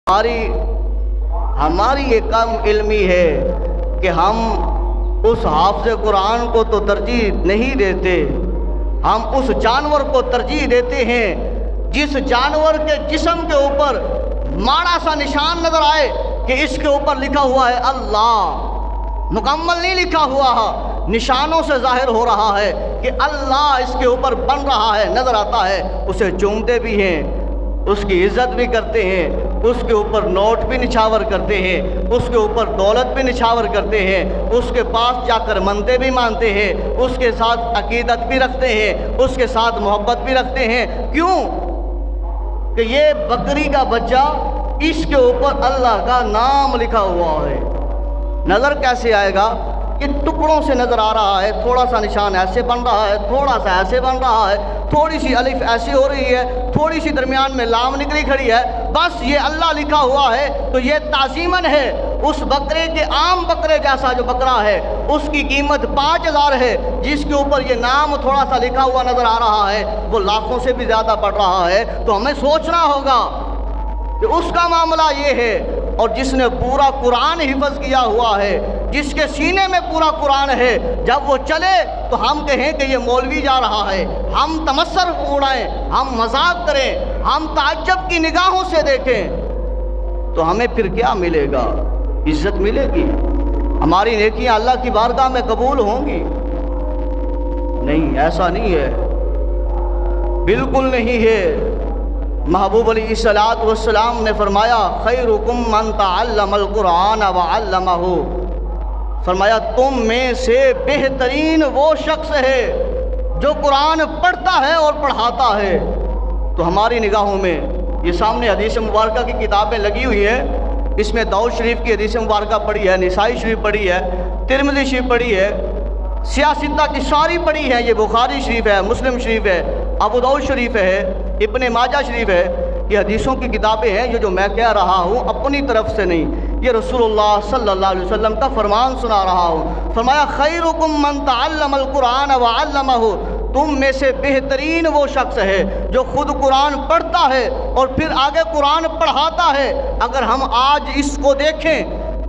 हमारी ये कम इल्मी है कि हम उस हाफ़िज़ कुरान को तो तरजीह नहीं देते, हम उस जानवर को तरजीह देते हैं जिस जानवर के जिस्म के ऊपर माड़ा सा निशान नज़र आए कि इसके ऊपर लिखा हुआ है अल्लाह। मुकम्मल नहीं लिखा हुआ है, निशानों से जाहिर हो रहा है कि अल्लाह इसके ऊपर बन रहा है, नज़र आता है। उसे चूमते भी हैं, उसकी इज़्ज़त भी करते हैं, उसके ऊपर नोट भी निछावर करते हैं, उसके ऊपर दौलत भी निछावर करते हैं, उसके पास जाकर मनते भी मानते हैं, उसके साथ अकीदत भी रखते हैं, उसके साथ मोहब्बत भी रखते हैं। क्यों? कि ये बकरी का बच्चा, इसके ऊपर अल्लाह का नाम लिखा हुआ है। नज़र कैसे आएगा कि टुकड़ों से नज़र आ रहा है, थोड़ा सा निशान ऐसे बन रहा है, थोड़ा सा ऐसे बन रहा है, थोड़ी सी अलिफ ऐसी हो रही है, थोड़ी सी दरमियान में लाम निकली खड़ी है, बस ये अल्लाह लिखा हुआ है। तो ये ताज़ीमन है। उस बकरे के, आम बकरे जैसा जो बकरा है, उसकी कीमत 5000 है, जिसके ऊपर ये नाम थोड़ा सा लिखा हुआ नज़र आ रहा है, वो लाखों से भी ज़्यादा पड़ रहा है। तो हमें सोचना होगा कि उसका मामला ये है। और जिसने पूरा कुरान हिफ्ज़ किया हुआ है, जिसके सीने में पूरा कुरान है, जब वो चले तो हम कहें कि ये मौलवी जा रहा है, हम तमस्सर उड़ाएं, हम मजाक करें, हम ताज्जुब की निगाहों से देखें, तो हमें फिर क्या मिलेगा? इज्जत मिलेगी? हमारी नेकियां अल्लाह की बारगाह में कबूल होंगी? नहीं, ऐसा नहीं है, बिल्कुल नहीं है। महबूब अलैहिस्सलातु वस्सलाम ने फरमाया, खैरुकुम मन तअल्लमल कुरान व अल्लमहु, फरमाया तुम में से बेहतरीन वो शख्स है जो कुरान पढ़ता है और पढ़ाता है। तो हमारी निगाहों में ये सामने हदीस मुबारका की किताबें लगी हुई है, इसमें दाऊद शरीफ की हदीस मुबारका पढ़ी है, निसाई शरीफ पढ़ी है, तिरमिज़ी शरीफ पढ़ी है, सियासित्ता की सारी पढ़ी है, ये बुखारी शरीफ है, मुस्लिम शरीफ है, अबू दाऊद शरीफ है, इब्ने माजा शरीफ है। ये हदीसों की किताबें हैं। ये जो मैं कह रहा हूँ अपनी तरफ से नहीं, ये रसूलुल्लाह सल्लल्लाहु अलैहि वसल्लम का फरमान सुना रहा हूँ। फरमाया, खैरुकुम मन तअल्लमल कुरान व अल्लमहु, तुम में से बेहतरीन वो शख्स है जो खुद कुरान पढ़ता है और फिर आगे कुरान पढ़ाता है। अगर हम आज इसको देखें,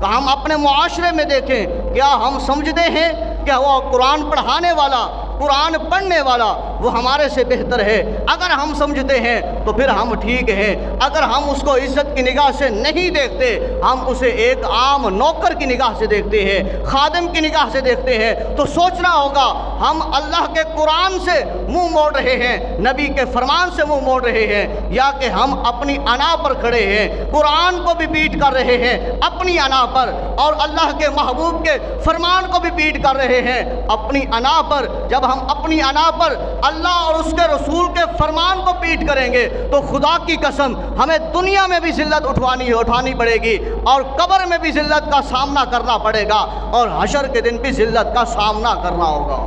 हम अपने मुआशरे में देखें, क्या हम समझते हैं क्या वो कुरान पढ़ाने वाला, कुरान पढ़ने वाला वो हमारे से बेहतर है? अगर हम समझते हैं तो फिर हम ठीक हैं। अगर हम उसको इज़्ज़त की निगाह से नहीं देखते, हम उसे एक आम नौकर की निगाह से देखते हैं, खादिम की निगाह से देखते हैं, तो सोचना होगा हम अल्लाह के कुरान से मुंह मोड़ रहे हैं, नबी के फरमान से मुंह मोड़ रहे हैं, या कि हम अपनी अना पर खड़े हैं, कुरान को भी पीट कर रहे हैं अपनी अना पर, और अल्लाह के महबूब के फरमान को भी पीट कर रहे हैं अपनी अना पर। जब हम अपनी अना पर अल्लाह और उसके रसूल के फरमान को पीट करेंगे तो खुदा की कसम हमें दुनिया में भी जिल्लत उठानी पड़ेगी, और कब्र में भी जिल्लत का सामना करना पड़ेगा, और हशर के दिन भी जिल्लत का सामना करना होगा।